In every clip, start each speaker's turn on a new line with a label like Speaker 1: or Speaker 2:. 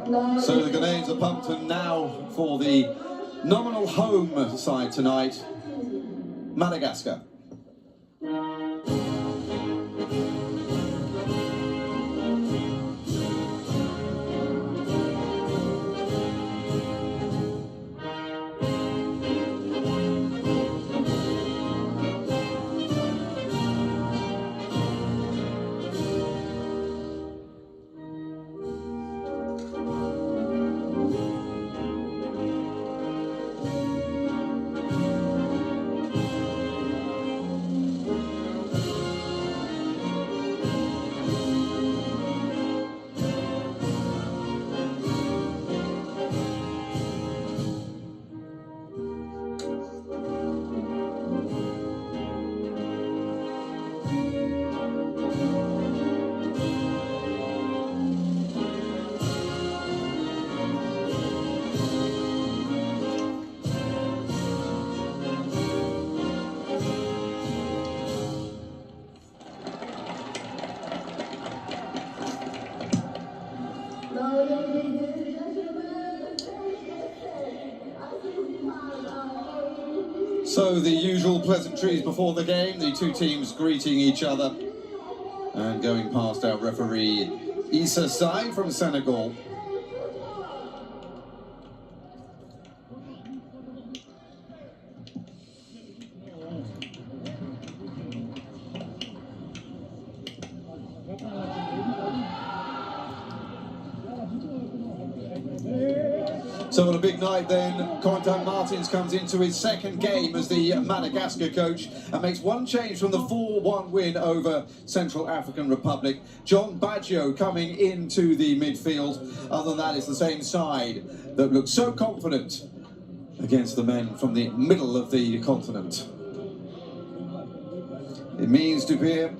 Speaker 1: So the grenades are pumped, and now for the nominal home side tonight, Madagascar. So the usual pleasantries before the game, the two teams greeting each other and going past our referee Issa Sai from Senegal. So on a big night then, Quentin Martins comes into his second game as the Madagascar coach and makes one change from the 4-1 win over Central African Republic. John Baggio coming into the midfield. Other than that, it's the same side that looked so confident against the men from the middle of the continent. It means Dupierre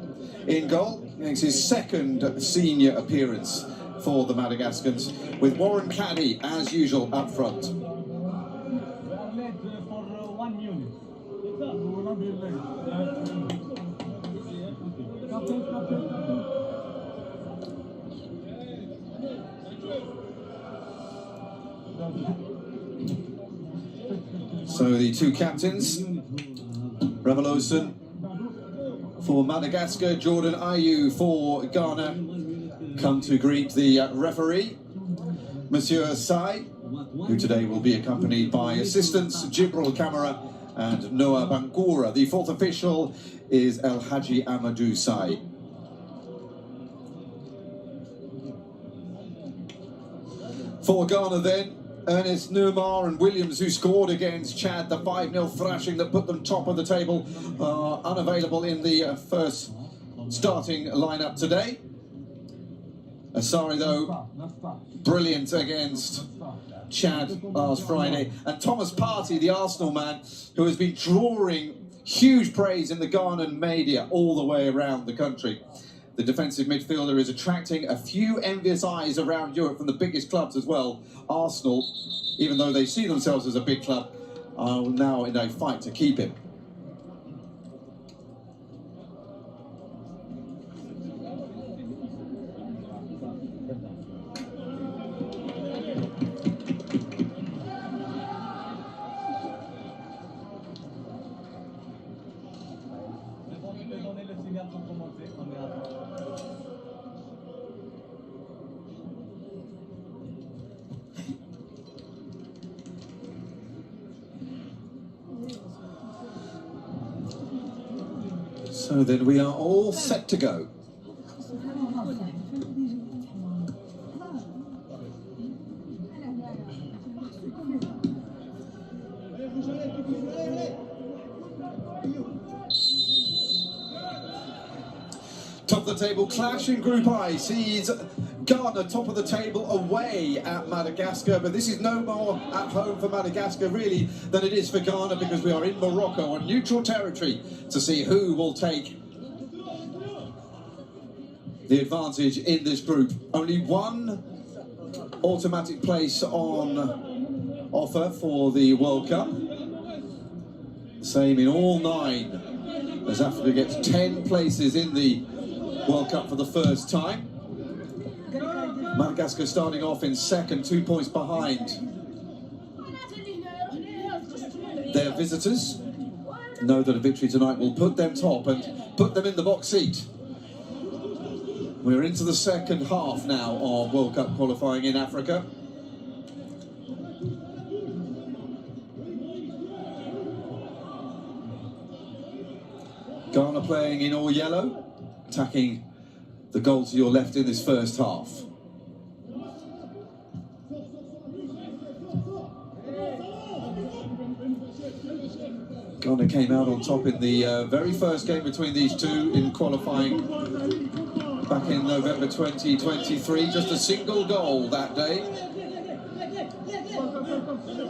Speaker 1: in goal, makes his second senior appearance for the Madagascans, with Warren Caddy, as usual, up front. So the two captains, Revolution for Madagascar, Jordan Ayew for Ghana, come to greet the referee, Monsieur Sai, who today will be accompanied by assistants Jibril Kamara and Noah Bangura. The fourth official is El Hadji Amadou Sai. For Ghana then, Ernest Neumar and Williams, who scored against Chad, the 5-0 thrashing that put them top of the table, are unavailable in the first starting lineup today. Asari, though, brilliant against Chad last Friday. And Thomas Partey, the Arsenal man, who has been drawing huge praise in the Ghanaian media all the way around the country. The defensive midfielder is attracting a few envious eyes around Europe from the biggest clubs as well. Arsenal, even though they see themselves as a big club, are now in a fight to keep him. So then we are all set to go. Top of the table clash in Group I sees Ghana top of the table away at Madagascar, but this is no more at home for Madagascar really than it is for Ghana, because we are in Morocco on neutral territory to see who will take the advantage in this group. Only one automatic place on offer for the World Cup. Same in all 9, as Africa gets 10 places in the World Cup for the first time. Madagascar starting off in second, 2 points behind their visitors. Know that a victory tonight will put them top and put them in the box seat. We're into the second half now of World Cup qualifying in Africa. Ghana playing in all yellow, attacking the goal to your left in this first half. Ghana came out on top in the very first game between these two in qualifying back in November 2023. Just a single goal that day,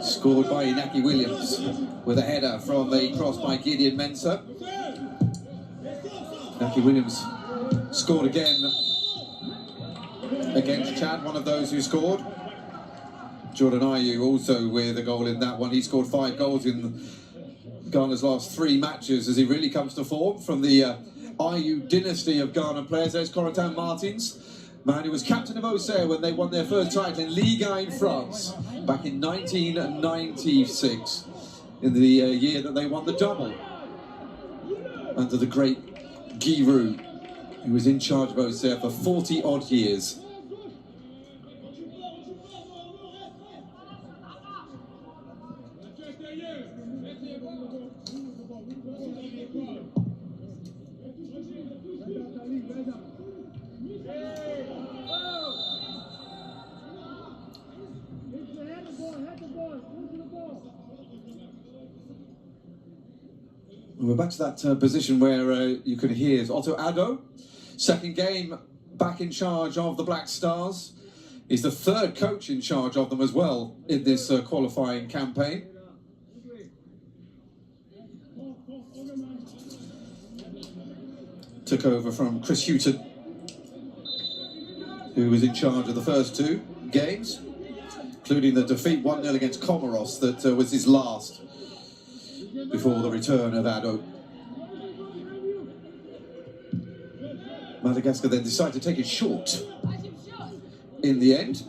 Speaker 1: scored by Inaki Williams with a header from the cross by Gideon Mensah. Inaki Williams scored again against Chad, one of those who scored. Jordan Ayew also with a goal in that one. He scored 5 goals in Ghana's last 3 matches as he really comes to form from the Ayew dynasty of Ghana players. There's Corentin Martins, man who was captain of Auxerre when they won their first title in Liga in France back in 1996, in the year that they won the double under the great Giroud, who was in charge of Auxerre for 40 odd years. We're back to that position where you can hear Otto Addo, second game back in charge of the Black Stars. He's the 3rd coach in charge of them as well in this qualifying campaign. Took over from Chris Hughton, who was in charge of the first 2 games, including the defeat 1-0 against Comoros that was his last before the return of Addo. Madagascar then decided to take it short in the end.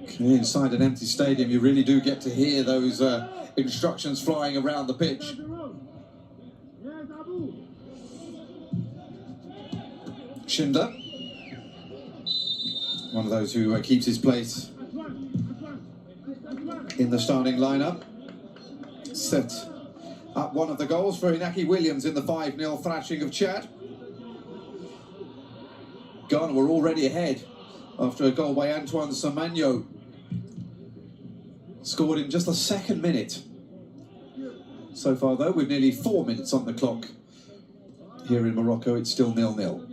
Speaker 1: Okay, inside an empty stadium, you really do get to hear those instructions flying around the pitch. Schindler, one of those who keeps his place in the starting lineup, set up one of the goals for Inaki Williams in the 5-0 thrashing of Chad. Ghana were already ahead after a goal by Antoine Samagno, scored in just the 2nd minute. So far though, with nearly 4 minutes on the clock here in Morocco, it's still 0-0.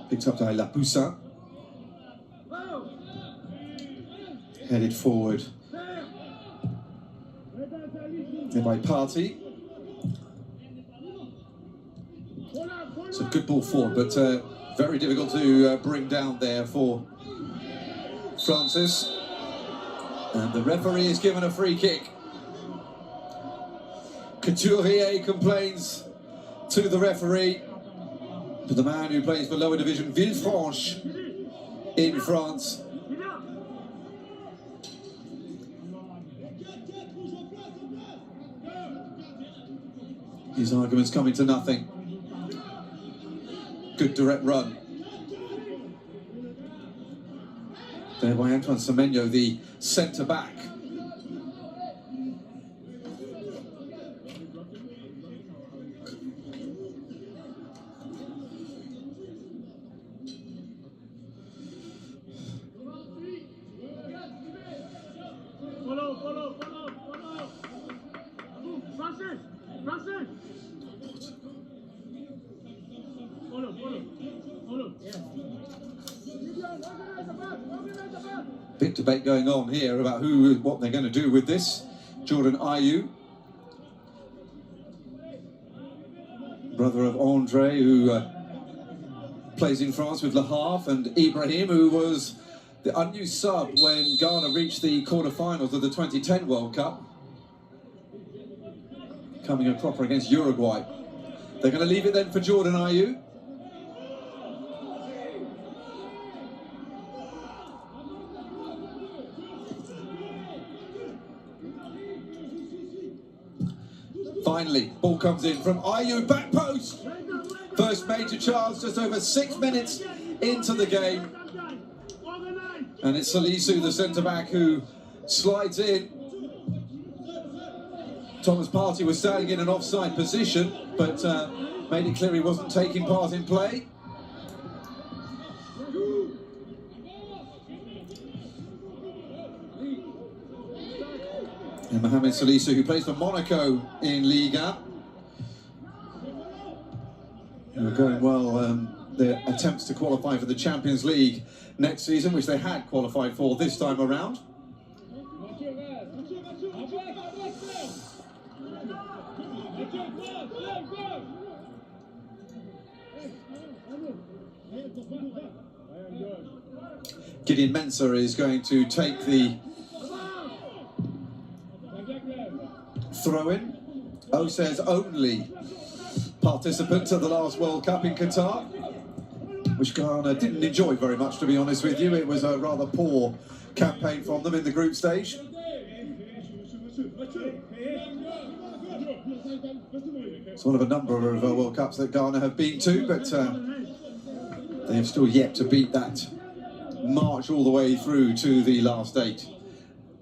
Speaker 1: Picked up by La Poussin. Headed forward there by Party. It's a good ball forward, but very difficult to bring down there for Francis. And the referee is given a free kick. Couturier complains to the referee, to the man who plays for lower division Villefranche in France. His arguments coming to nothing. Good direct run there by Antoine Samagno, the centre-back. Big debate going on here about what they're going to do with this. Jordan Ayew brother of Andre, who plays in France with Le Havre, and Ibrahim, who was the unused sub when Ghana reached the quarterfinals of the 2010 World Cup, coming in proper against Uruguay. They're going to leave it then for Jordan Ayew. Finally, ball comes in from Ayew, back post. First major chance, just over 6 minutes into the game. And it's Salisu, the centre-back, who slides in. Thomas Partey was standing in an offside position, but made it clear he wasn't taking part in play. And Mohamed Salisu, who plays for Monaco in Liga. Who are going well, their attempts to qualify for the Champions League next season, which they had qualified for this time around. Gideon Mensah is going to take the throw-in. OSE's only participant at the last World Cup in Qatar, which Ghana didn't enjoy very much, to be honest with you. It was a rather poor campaign from them in the group stage. It's one of a number of World Cups that Ghana have been to, but they have still yet to beat that march all the way through to the last 8,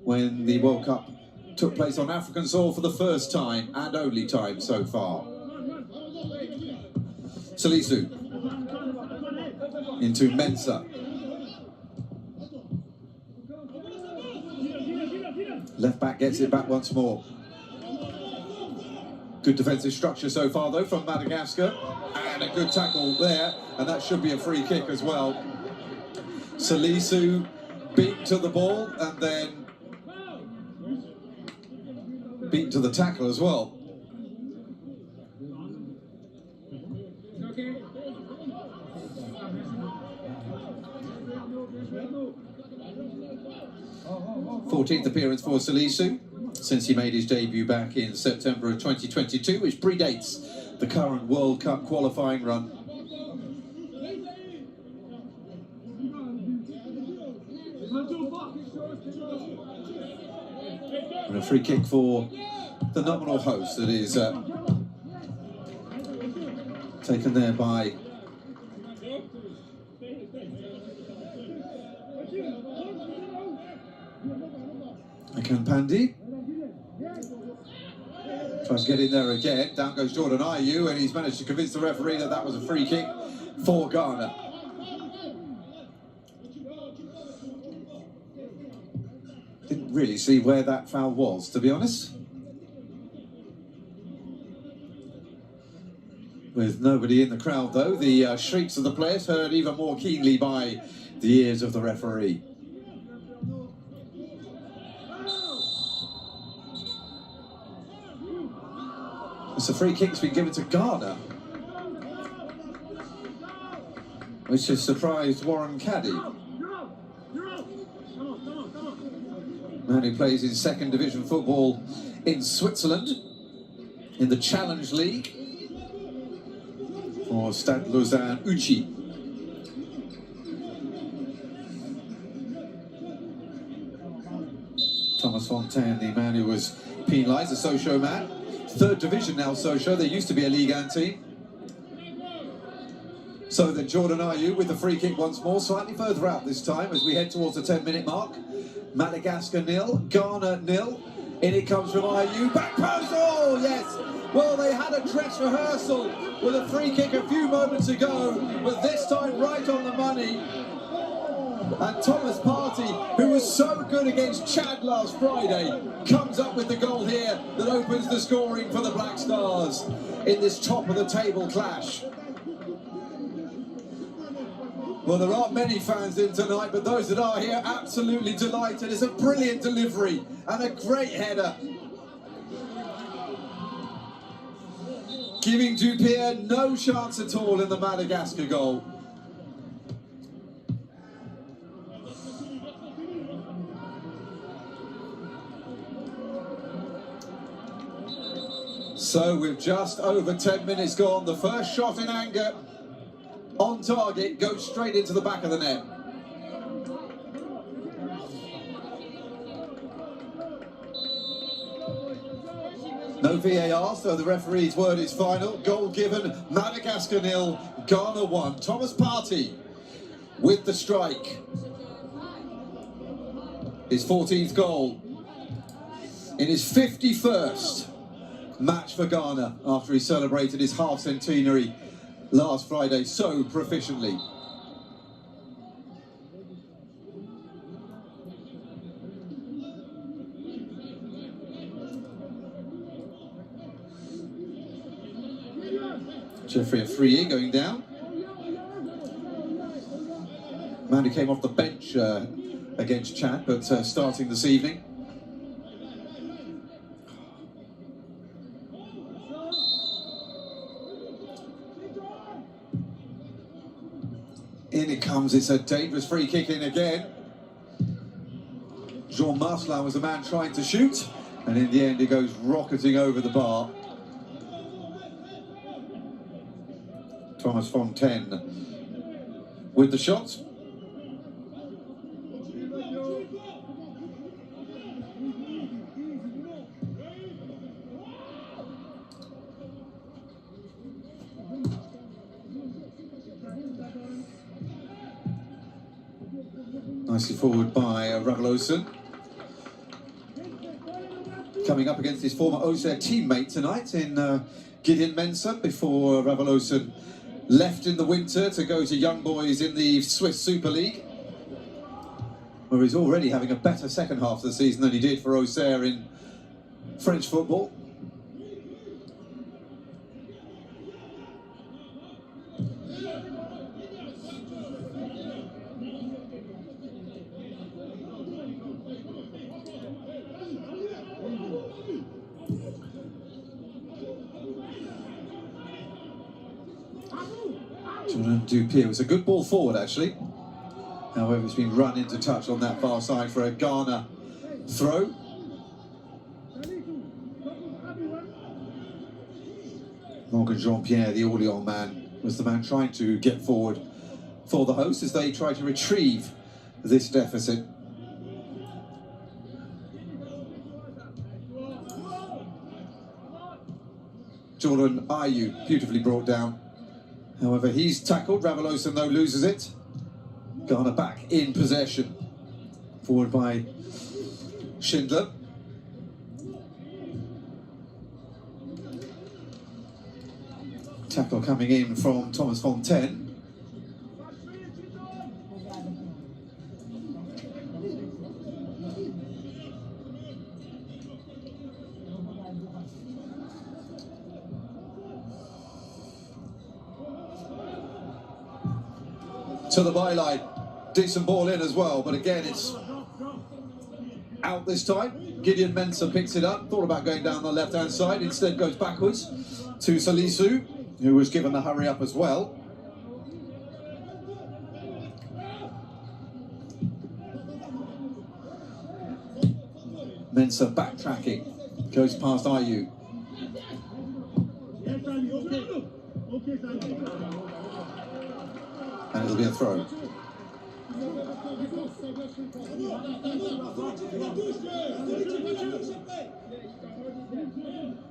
Speaker 1: when the World Cup took place on African soil for the first time and only time so far. Salisu into Mensah. Left back gets it back once more. Good defensive structure so far though from Madagascar, and a good tackle there, and that should be a free kick as well. Salisu beat to the ball and then beat to the tackle as well. Fourteenth appearance for Salisu since he made his debut back in September of 2022, which predates the current World Cup qualifying run. And a free kick for the nominal host that is taken there by Akanpandi. Tries to get in there again. Down goes Jordan Ayew, and he's managed to convince the referee that that was a free kick for Ghana. Didn't really see where that foul was, to be honest. With nobody in the crowd, though, the shrieks of the players heard even more keenly by the ears of the referee. It's a free kick's been given to Ghana, which has surprised Warren Caddy, man who plays in second division football in Switzerland in the Challenge League for Stade Lausanne Uchi. Thomas Fontaine, the man who was penalised, a Sochaux man. Third division now, Sochaux. They used to be a Ligue 1 team. So then Jordan Ayew with the free kick once more, slightly further out this time as we head towards the 10-minute mark. Madagascar 0, Ghana 0. In it comes from Ayew, back post, oh yes! Well, they had a dress rehearsal with a free kick a few moments ago, but this time right on the money. And Thomas Partey, who was so good against Chad last Friday, comes up with the goal here that opens the scoring for the Black Stars in this top-of-the-table clash. Well, there aren't many fans in tonight, but those that are here absolutely delighted. It's a brilliant delivery and a great header. giving Dupierre no chance at all in the Madagascar goal. So with just over 10 minutes gone, the first shot in anger on target goes straight into the back of the net. No VAR, so the referee's word is final. Goal given, Madagascar 0, Ghana 1. Thomas Partey with the strike. His 14th goal in his 51st match for Ghana after he celebrated his half-centenary last Friday so proficiently. Jeffrey Afriyie going down. Man who came off the bench against Chad, but starting this evening. In it comes, it's a dangerous free kick in again. Jean Marcelin was the man trying to shoot, and in the end it goes rocketing over the bar. Thomas Fontaine with the shot. Nicely forward by Raveloson. Coming up against his former Auxerre teammate tonight in Gideon Mensah before Raveloson left in the winter to go to young boys in the Swiss Super League, where he's already having a better second half of the season than he did for Auxerre in French football. Dupierre was a good ball forward actually. However, it's been run into touch on that far side for a Ghana throw. Morgan Jean-Pierre, the Orléans man, was the man trying to get forward for the hosts as they try to retrieve this deficit. Jordan Ayew beautifully brought down. However, he's tackled. Raveloson, though, loses it. Ghana back in possession. Forward by Schindler. Tackle coming in from Thomas Fontaine. To the byline, decent ball in as well, but again it's out this time. Gideon Mensah picks it up, thought about going down the left-hand side, instead goes backwards to Salisu, who was given the hurry up as well. Mensah backtracking, goes past Ayew. And it'll be a throw.